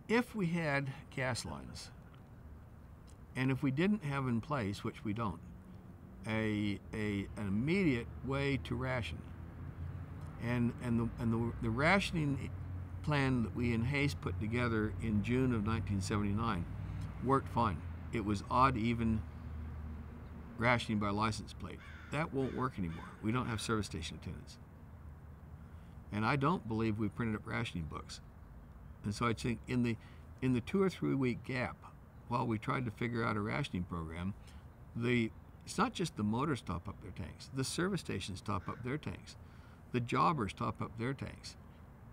If we had gas lines, and if we didn't have in place, which we don't, an immediate way to ration, and the rationing plan that we in Hayes put together in June of 1979 worked fine. It was odd even rationing by license plate. That won't work anymore. We don't have service station attendants. And I don't believe we printed up rationing books. And so I think in the 2 or 3 week gap, while we tried to figure out a rationing program, it's not just the motors top up their tanks. The service stations top up their tanks. The jobbers top up their tanks.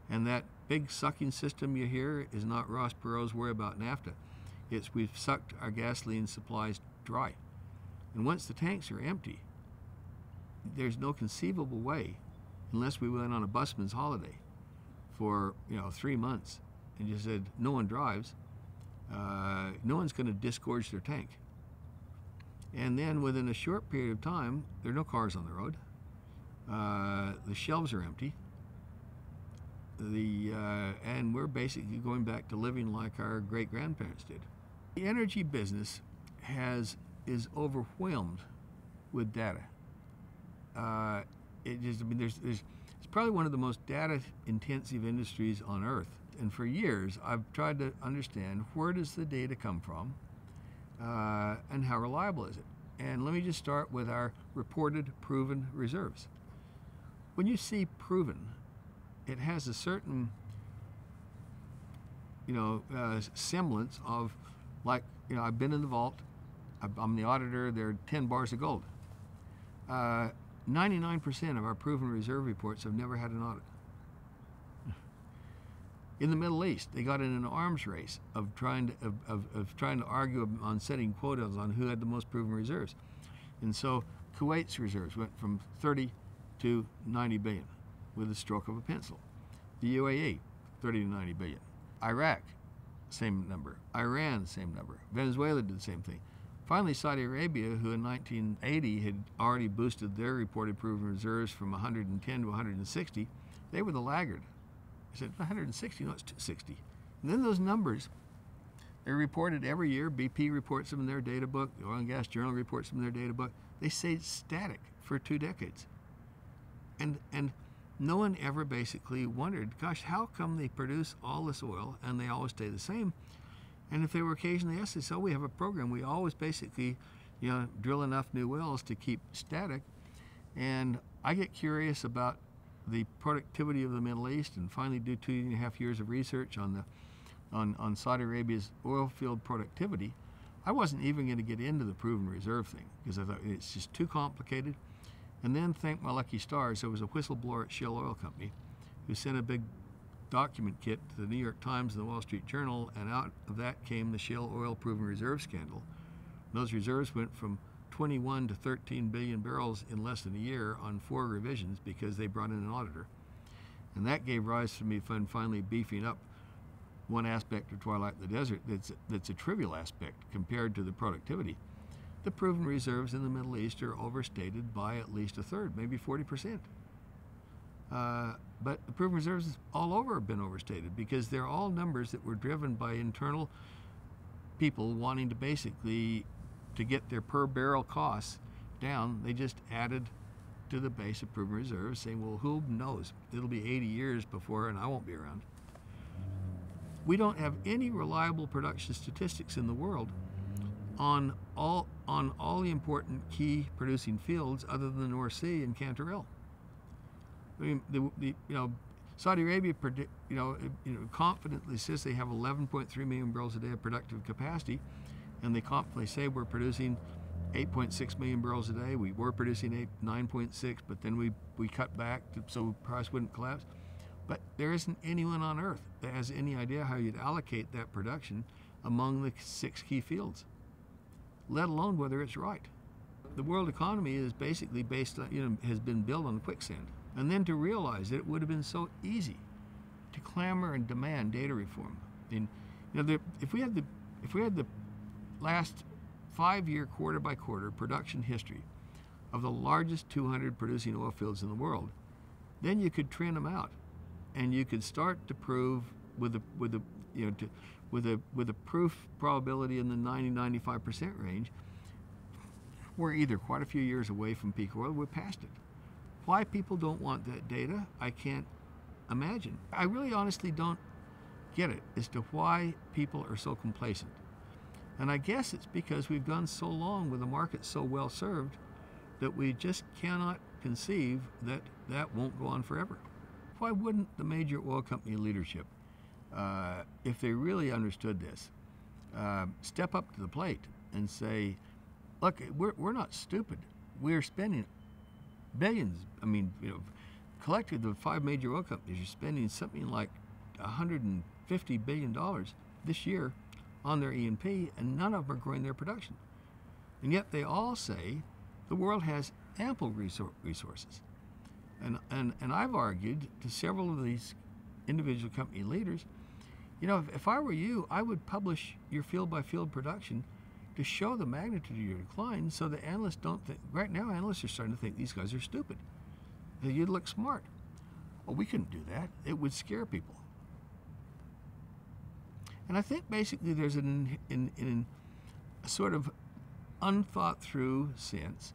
And that big sucking system you hear is not Ross Perot's worry about naphtha. It's we've sucked our gasoline supplies dry. And once the tanks are empty, there's no conceivable way, unless we went on a busman's holiday for 3 months and just said no one drives, no one's going to disgorge their tank. And then within a short period of time, there are no cars on the road. The shelves are empty. And we're basically going back to living like our great-grandparents did. The energy business is overwhelmed with data. It's probably one of the most data-intensive industries on Earth. And for years, I've tried to understand where does the data come from, and how reliable is it? And let me just start with our reported proven reserves. When you see proven, it has a certain, semblance of, like, I've been in the vault, I'm the auditor, there are 10 bars of gold. 99% of our proven reserve reports have never had an audit. In the Middle East, they got in an arms race of trying to argue on setting quotas on who had the most proven reserves. And so Kuwait's reserves went from 30 to 90 billion with a stroke of a pencil. The UAE, 30 to 90 billion. Iraq, same number. Iran, same number. Venezuela did the same thing. Finally, Saudi Arabia, who in 1980 had already boosted their reported proven reserves from 110 to 160, they were the laggard. I said, 160? No, it's 260. And then those numbers, they're reported every year. BP reports them in their data book. The Oil and Gas Journal reports them in their data book. They stay static for 2 decades. And no one ever basically wondered, gosh, how come they produce all this oil and they always stay the same? And if they were occasionally asked, they said, we have a program. We always basically, drill enough new wells to keep static. And I get curious about the productivity of the Middle East, and finally do 2.5 years of research on Saudi Arabia's oil field productivity. I wasn't even going to get into the proven reserve thing because I thought it's just too complicated. And then, thank my lucky stars, there was a whistleblower at Shell Oil Company who sent a big document kit to the New York Times and the Wall Street Journal, and out of that came the Shell Oil Proven Reserve scandal. And those reserves went from 21 to 13 billion barrels in less than a year on 4 revisions because they brought in an auditor. And that gave rise to me finally beefing up one aspect of Twilight in the Desert that's a trivial aspect compared to the productivity. The proven reserves in the Middle East are overstated by at least a third, maybe 40%. But the proven reserves all over have been overstated because they're all numbers that were driven by internal people wanting to basically to get their per barrel costs down. They just added to the base of proven reserves, saying, well, who knows? It'll be 80 years before, and I won't be around. We don't have any reliable production statistics in the world on all the important key producing fields other than the North Sea and Cantarell. I mean, Saudi Arabia confidently says they have 11.3 million barrels a day of productive capacity, and they confidently say we're producing 8.6 million barrels a day. We were producing 9.6, but then we cut back so price wouldn't collapse. But there isn't anyone on Earth that has any idea how you'd allocate that production among the 6 key fields, let alone whether it's right. The world economy is basically based on, has been built on quicksand. And then to realize that it would have been so easy to clamor and demand data reform. If we had the last 5-year quarter by quarter production history of the largest 200 producing oil fields in the world, then you could trend them out, and you could start to prove with the with a proof probability in the 90-95% range, we're either quite a few years away from peak oil, or we're past it. Why people don't want that data, I can't imagine. I really honestly don't get it as to why people are so complacent. And I guess it's because we've gone so long with the market so well served that we just cannot conceive that that won't go on forever. Why wouldn't the major oil company leadership, if they really understood this, step up to the plate and say, look, we're not stupid. We're spending billions. I mean, collectively, the 5 major oil companies are spending something like $150 billion this year on their E&P, and none of them are growing their production. And yet they all say the world has ample resources. And I've argued to several of these individual company leaders, if I were you, I would publish your field-by-field production to show the magnitude of your decline so that analysts don't think. Right now, analysts are starting to think these guys are stupid. That you'd look smart. Well, we couldn't do that. It would scare people. And I think basically there's a sort of unthought through sense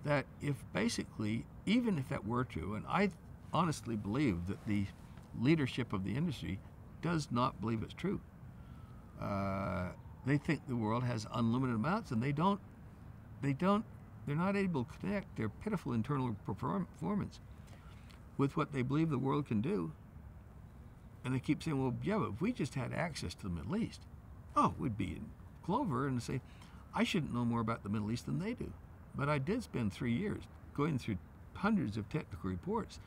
that if basically, even if that were true, and I honestly believe that the leadership of the industry does not believe it's true. They think the world has unlimited amounts, and they're not able to connect their pitiful internal performance with what they believe the world can do. And they keep saying, well, yeah, but if we just had access to the Middle East, we'd be in clover. And say, I shouldn't know more about the Middle East than they do. But I did spend 3 years going through hundreds of technical reports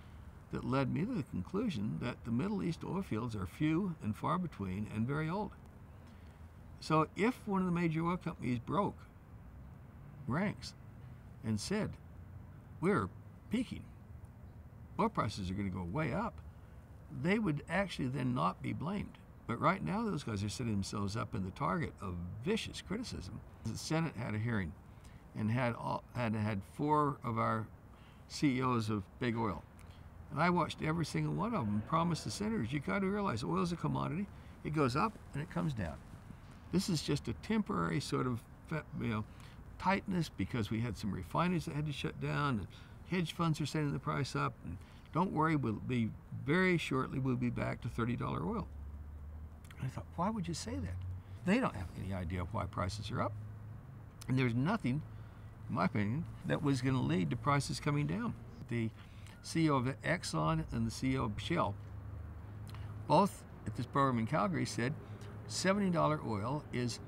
that led me to the conclusion that the Middle East oil fields are few and far between and very old. So if one of the major oil companies broke ranks and said, we're peaking, oil prices are going to go way up, they would actually then not be blamed. But right now, those guys are setting themselves up in the target of vicious criticism. The Senate had a hearing and had 4 of our CEOs of big oil. And I watched every single one of them promise the senators, you got to realize oil's a commodity. It goes up and it comes down. This is just a temporary sort of tightness because we had some refineries that had to shut down, and hedge funds are setting the price up. And don't worry, very shortly we'll be back to $30 oil. And I thought, why would you say that? They don't have any idea why prices are up. And there's nothing, in my opinion, that was going to lead to prices coming down. The CEO of Exxon and the CEO of Shell, both at this program in Calgary, said $70 oil is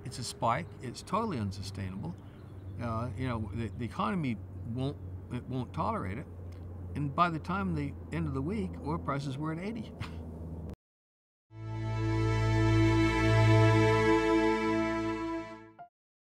it's a spike, it's totally unsustainable. The economy won't tolerate it. And by the time the end of the week, oil prices were at 80.